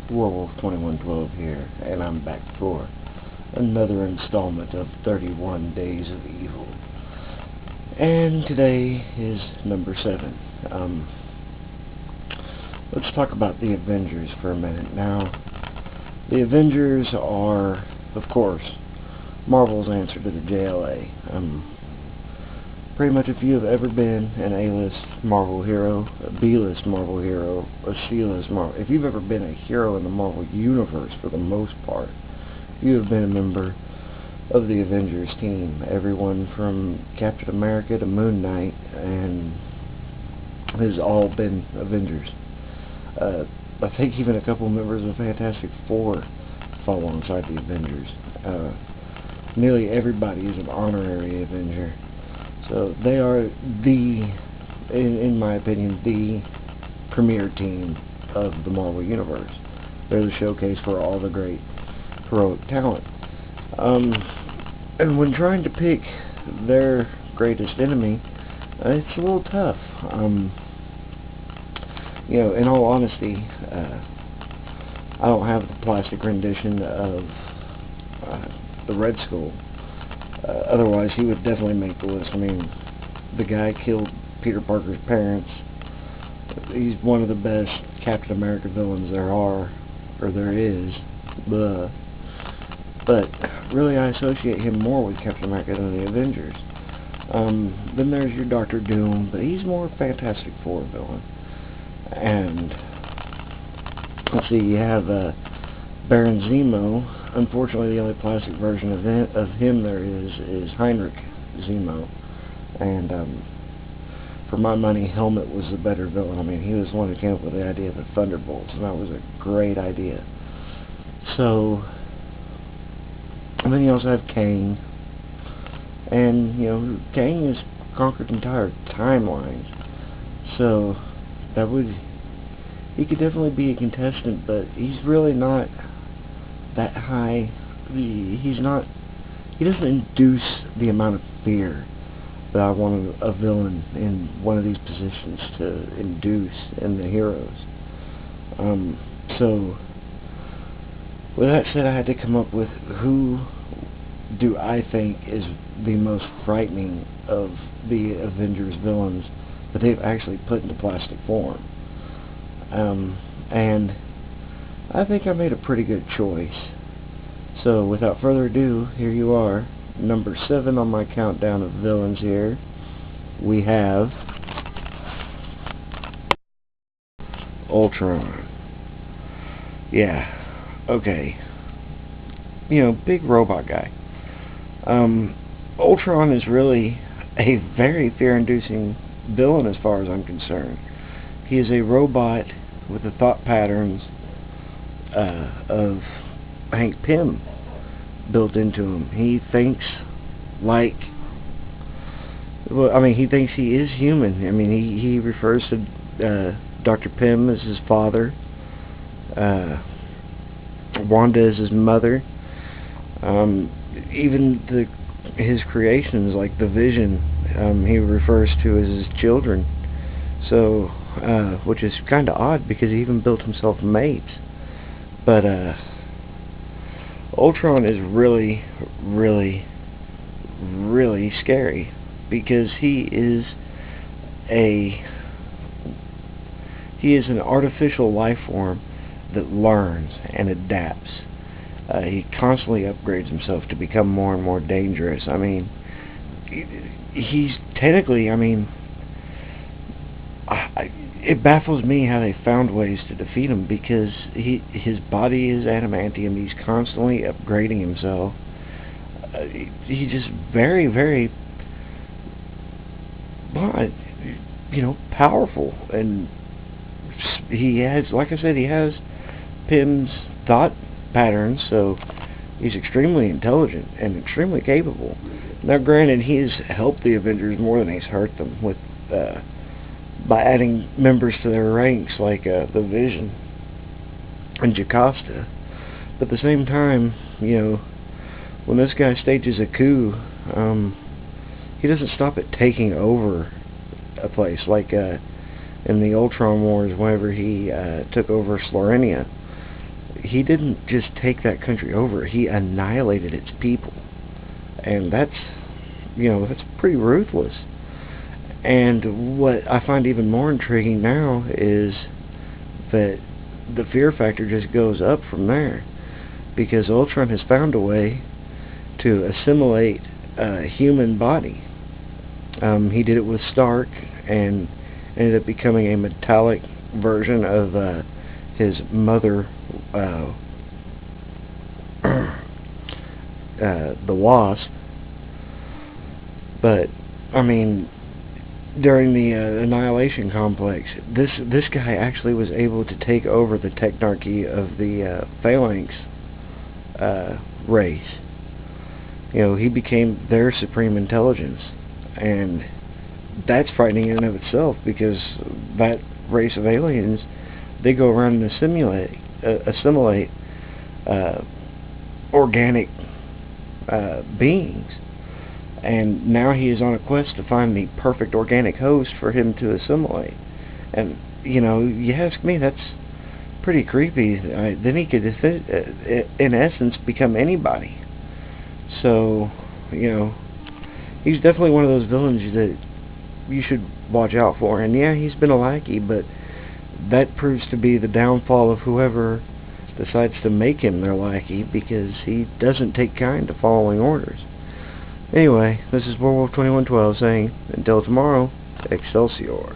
Werewolf 2112 here, and I'm back for another installment of 31 Days of Evil. And today is number 7. Let's talk about the Avengers for a minute. Now, the Avengers are, of course, Marvel's answer to the JLA. Pretty much if you have ever been an A-list Marvel hero, a B-list Marvel hero, a C-list Marvel, if you've ever been a hero in the Marvel Universe for the most part, you have been a member of the Avengers team. Everyone from Captain America to Moon Knight and has all been Avengers. I think even a couple members of Fantastic Four fall alongside the Avengers. Nearly everybody is an honorary Avenger. So they are in my opinion, the premier team of the Marvel Universe. They're the showcase for all the great heroic talent. And when trying to pick their greatest enemy, it's a little tough. In all honesty, I don't have the plastic rendition of the Red Skull. Otherwise, he would definitely make the list. I mean, the guy killed Peter Parker's parents. He's one of the best Captain America villains there are, or there is. But really, I associate him more with Captain America than the Avengers. Then there's your Doctor Doom, but he's more a Fantastic Four villain. And let's see, you have Baron Zemo. Unfortunately, the only plastic version of him there is Heinrich Zemo. And for my money, Helmet was the better villain. I mean, he was the one who came up with the idea of the Thunderbolts, and that was a great idea. So, and then you also have Kang. And, Kang has conquered entire timelines. So, he could definitely be a contestant, but he's really not that high. He doesn't induce the amount of fear that I want a villain in one of these positions to induce in the heroes. So, with that said, I had to come up with who do I think is the most frightening of the Avengers villains that they've actually put into plastic form. And I think I made a pretty good choice. So, without further ado, here you are. Number 7 on my countdown of villains here. We have Ultron. Yeah, okay. Big robot guy. Ultron is really a very fear-inducing villain as far as I'm concerned. He is a robot with the thought patterns of Hank Pym built into him. He thinks he thinks he is human. I mean, he refers to Dr. Pym as his father, Wanda as his mother, even his creations like the Vision, he refers to as his children. So, which is kind of odd because he even built himself mates. But Ultron is really, really, really scary because he is an artificial life form that learns and adapts. He constantly upgrades himself to become more and more dangerous. I mean, he's technically, it baffles me how they found ways to defeat him because his body is adamantium. He's constantly upgrading himself. He's just very, very, powerful. And he has, like I said, he has Pym's thought patterns, so he's extremely intelligent and extremely capable. Now, granted, he's helped the Avengers more than he's hurt them with by adding members to their ranks like the Vision and Jocasta. But at the same time, when this guy stages a coup, he doesn't stop at taking over a place like in the Ultron Wars whenever he took over Slorenia. he didn't just take that country over, he annihilated its people. And that's, that's pretty ruthless. And what I find even more intriguing now is that the fear factor just goes up from there, because Ultron has found a way to assimilate a human body. He did it with Stark, and ended up becoming a metallic version of his mother, the Wasp. But I mean, during the Annihilation Complex, this guy actually was able to take over the technarchy of the Phalanx race. He became their supreme intelligence, and that's frightening in and of itself, because that race of aliens, they go around and assimilate organic beings. And now he is on a quest to find the perfect organic host for him to assimilate. And, you ask me, that's pretty creepy. Then he could, in essence, become anybody. So, he's definitely one of those villains that you should watch out for. And yeah, he's been a lackey, but that proves to be the downfall of whoever decides to make him their lackey, because he doesn't take kind to following orders. Anyway, this is Werewolf 2112 saying, until tomorrow, Excelsior.